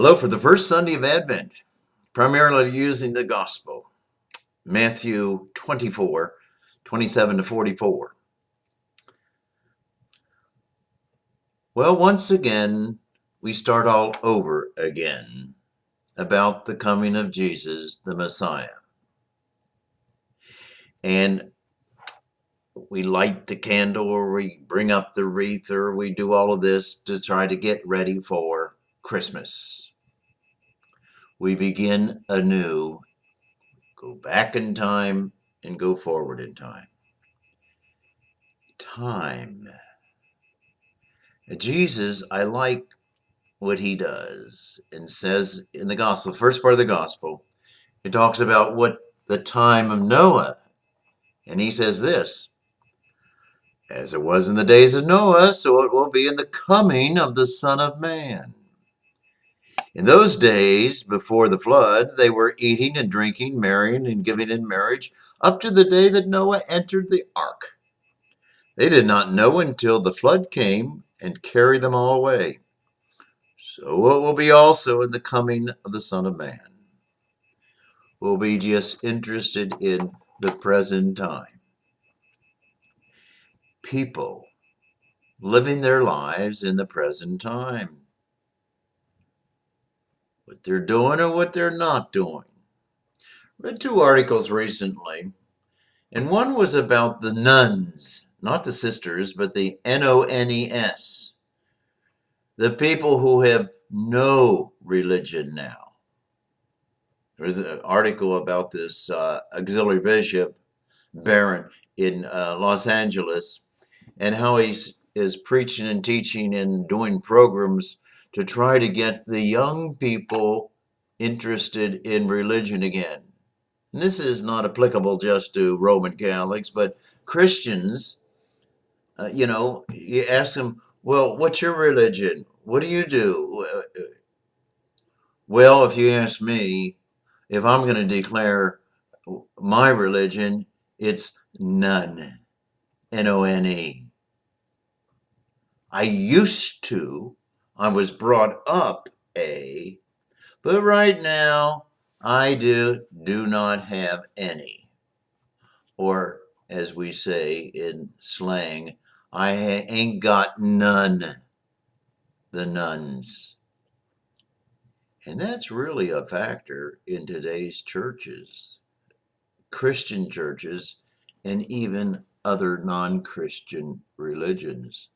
Hello, for the first Sunday of Advent, primarily using the Gospel, Matthew 24, 27 to 44. Well, once again, we start all over again about the coming of Jesus, the Messiah. And we light the candle, or we bring up the wreath, or we do all of this to try to get ready for Christmas. We begin anew, go back in time and go forward in time. Time. Jesus, I like what he does and says in the gospel, first part of the gospel, it talks about what the time of Noah. And he says this, as it was in the days of Noah, so it will be in the coming of the Son of Man. In those days before the flood, they were eating and drinking, marrying and giving in marriage up to the day that Noah entered the ark. They did not know until the flood came and carried them all away. So it will be also in the coming of the Son of Man. We'll be just interested in the present time. People living their lives in the present time. What they're doing or what they're not doing. Read two articles recently, and one was about the nuns, not the sisters, but the NONES, the people who have no religion now. There was an article about this auxiliary bishop, Barron, in Los Angeles, and how he is preaching and teaching and doing programs to try to get the young people interested in religion again. And this is not applicable just to Roman Catholics, but Christians. You ask them, well, what's your religion? What do you do? Well, if you ask me, if I'm going to declare my religion, it's none. None. I used to. I was brought up but right now I do not have any. Or as we say in slang, I ain't got none. The nuns. And that's really a factor in today's churches, Christian churches, and even other non-Christian religions.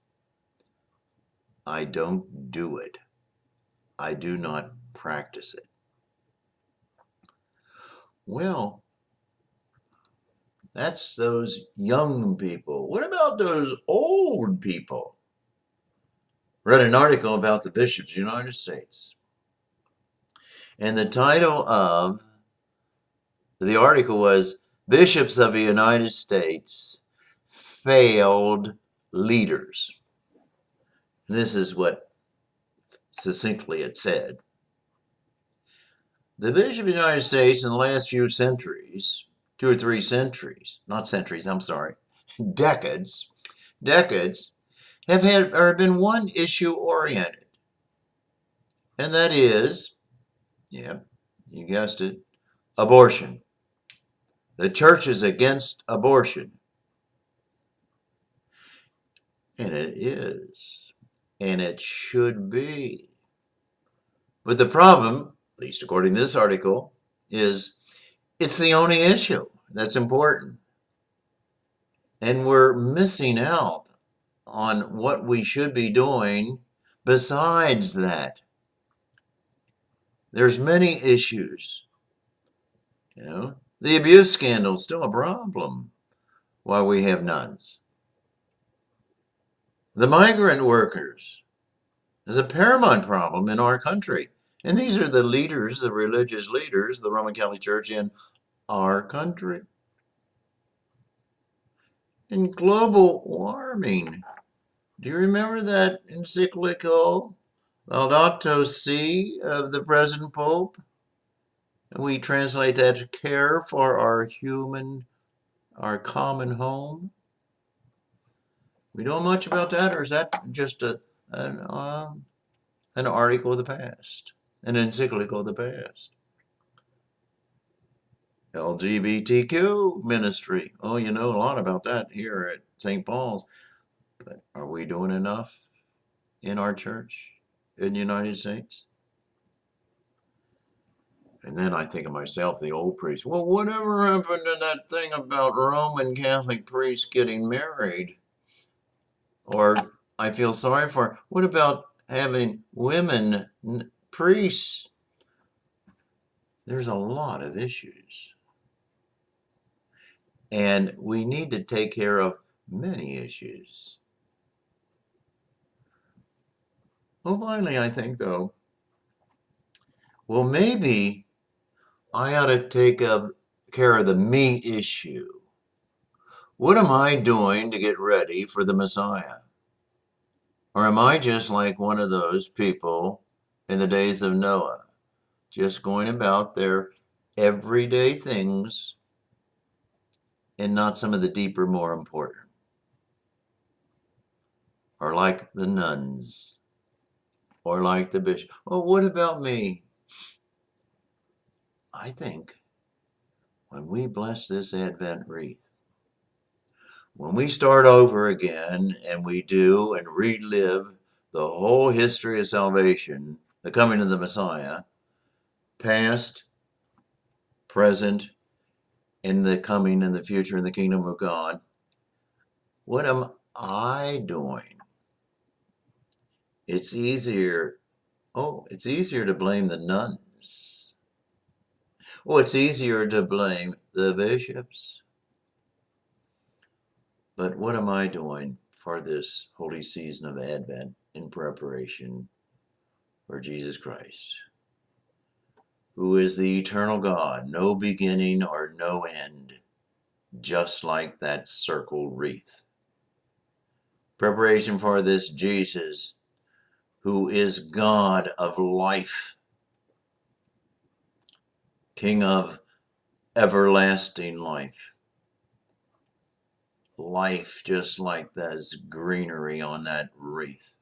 I don't do it. I do not practice it. Well, that's those young people. What about those old people? Read an article about the bishops of the United States. And the title of the article was Bishops of the United States Failed Leaders. And this is what succinctly it said. The Bishop of the United States in the last few centuries, 2 or 3 centuries, not centuries, I'm sorry, decades, have been one issue oriented. And that is, yeah, you guessed it, abortion. The church is against abortion. And it is. And it should be. But the problem, at least according to this article, is it's the only issue that's important. And we're missing out on what we should be doing besides that. There's many issues. The abuse scandal is still a problem while we have nuns. The migrant workers is a paramount problem in our country. And these are the leaders, the religious leaders, the Roman Catholic Church in our country. And global warming. Do you remember that encyclical Laudato Si of the present Pope? We translate that to care for our common home. We know much about that, or is that just an article of the past? an encyclical of the past. LGBTQ ministry. Oh, you know a lot about that here at St. Paul's. But are we doing enough in our church in the United States? And then I think of myself, the old priest. Well, whatever happened to that thing about Roman Catholic priests getting married? Or I feel sorry for, what about having women priests? There's a lot of issues. And we need to take care of many issues. Well, finally, I think, though, well, maybe I ought to take care of the me issue. What am I doing to get ready for the Messiah? Or am I just like one of those people in the days of Noah, just going about their everyday things and not some of the deeper, more important? Or like the nuns, or like the bishop. Well, what about me? I think when we bless this Advent wreath, when we start over again and we do and relive the whole history of salvation, the coming of the Messiah, past, present, in the coming and the future in the kingdom of God, what am I doing? It's easier. Oh, it's easier to blame the nuns. Oh, it's easier to blame the bishops. But what am I doing for this holy season of Advent in preparation for Jesus Christ, who is the eternal God, no beginning or no end, just like that circle wreath? Preparation for this Jesus, who is God of life, King of everlasting life. Life just like that greenery on that wreath.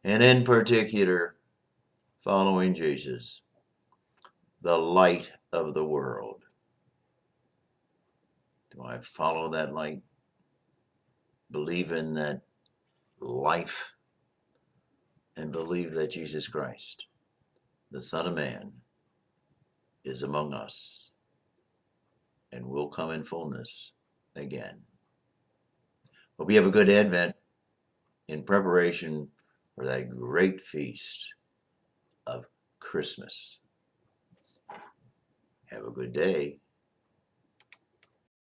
And in particular, following Jesus, the light of the world. Do I follow that light? Believe in that life and believe that Jesus Christ, the Son of Man, is among us and will come in fullness again. Hope you have a good Advent in preparation for that great feast of Christmas. Have a good day.